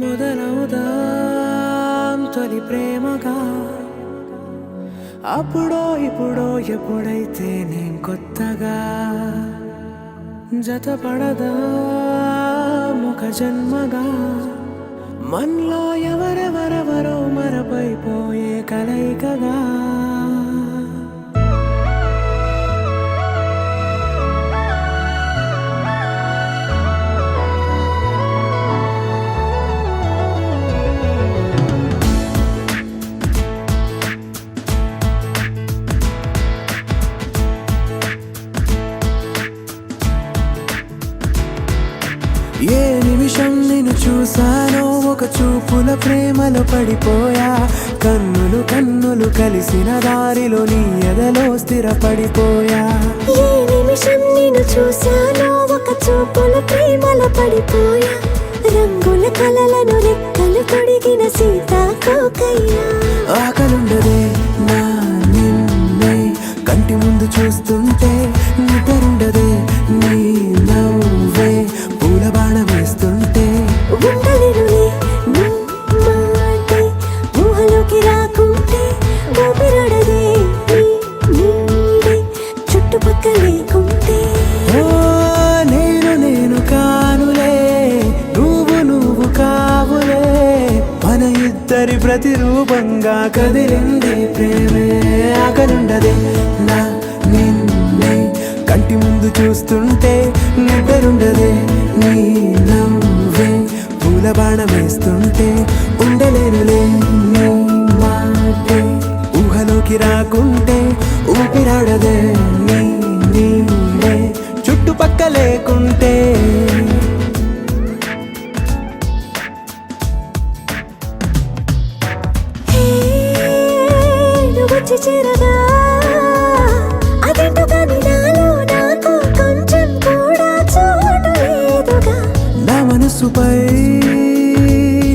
మొదలవుదాం తొలి ప్రేమగా అప్పుడో ఇప్పుడో ఎప్పుడైతే నేను కొత్తగా జతపడదా ఒక జన్మగా మనలో ఎవరెవరెవరో మరపైపోయే కలయికగా ఏ నిమిషం నిన్ను చూసానో ఒక చూపుల ప్రేమలో పడిపోయా కన్నులు కన్నులు కలిసిన దారిలో నీ ఎదలో స్థిరపడిపోయా ఏ నిమిషం నిన్ను చూసానో ఒక చూపుల ప్రేమలో పడిపోయా రంగుల కలలను రెక్కలు తొడిగిన సీతాకోకయ్యా ఆకలుండదే నా నిన్నే కంటి ముందు చూస్తుంటే నిద్రుండదే నీ నవ్వే పూల బాణ వేస్తుంటే ఉండలేనులే నీ మాటే ఊహలోకి రాకుంటే ఊపిరాడదే నీ నీడే చుట్టుపక్కల లేకుంటే ఓ నేను కానులే నువ్వు కావులే మన ఇద్దరి ప్రతిరూపంగా కదిలింది ప్రేమే ఆకలుండదే నా నిన్నే కంటి ముందు చూస్తుంటే నిద్రుండదే నీ నవ్వే పూల బాణ వేస్తుంటే ఉండలేనులే నీ మాటే ఊహలోకి రాకుంటే ఊపిరాడదే నీ నీడే చుట్టుపక్క లేకుంటే హే నువ్వు వచ్చి చేరగా అదేంటో కానీ నాలో నాకు కొంచెం కూడా చోటు లేదుగా నా మనసుపై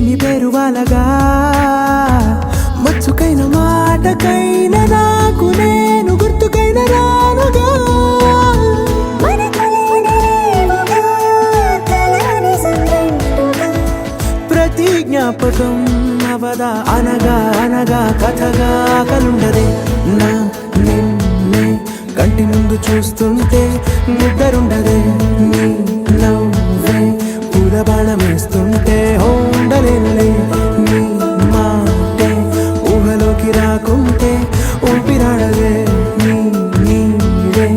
నీ పేరు వాలగా మచ్చుకైన మాటకైన నాకు నేను గుర్తుకైన రానుగా మనకులేనిదేముగా కలని సంరెండుగా ప్రతి జ్ఞాపకం అవదా అనగా అనగా కథగా కలుండదే నా నిన్నే కంటి ముందు చూస్తుంటే నిద్రుండదే నీ నవ్వే పూల బాణం వేస్తుంటే ఉండలేనులే నీ మాటే ఊహలోకి రాకుంటే ఊపిరాడదే నీ నీడే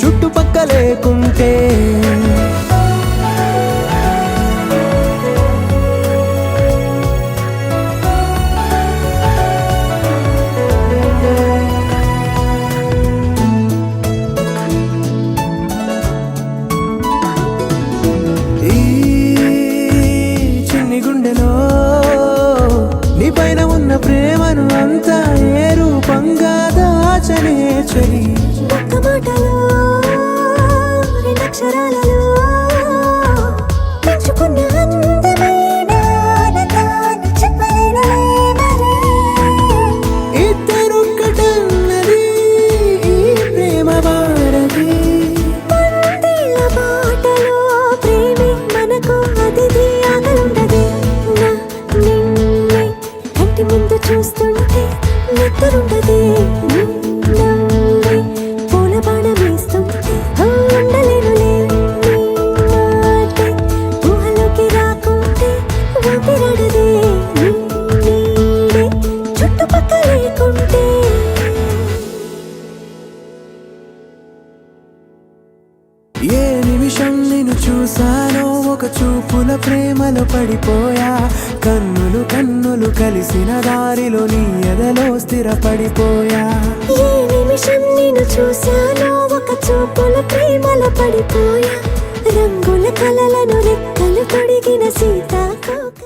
చుట్టుపక్క లేకుంటే ఈ చిన్ని గుండెలో నీ పైన ఉన్న ప్రేమను అంతా ఏ రూపంగా దాచనే చలి ఒక్క మాటలో రెండక్షరాలలో పెంచుకున్న అందమైన ఆనందాన్ని చెప్పలేనులే మరి. ఇద్దరొక్కటన్నది ఈ ప్రేమ భారతి పందిళ్ళ బాటలో ప్రేమే మనకు అతిథి ఆకలుండదే నా నిన్నే కంటి ముందు చూస్తుంటే నిద్రుండదే నీ నవ్వే పూల బాణం వేస్తుంటే ఉండలేనులే నీ మాటే ఊహలోకి రాకుంటే ఊపిరాడదే నీ నీడే చుట్టుపక్క లేకుంటే ఏ నిమిషం నిన్ను చూసానో ఒక చూపుల ప్రేమలో పడిపోయా కన్నులు కన్నులు కలిసిన దారిలో నీ ఎదలో స్థిరపడిపోయా ఏ నిమిషం నిన్ను చూసానో ఒక చూపుల ప్రేమలో పడిపోయా రంగుల కలలను రెక్కలు తొడిగిన సీతాకోక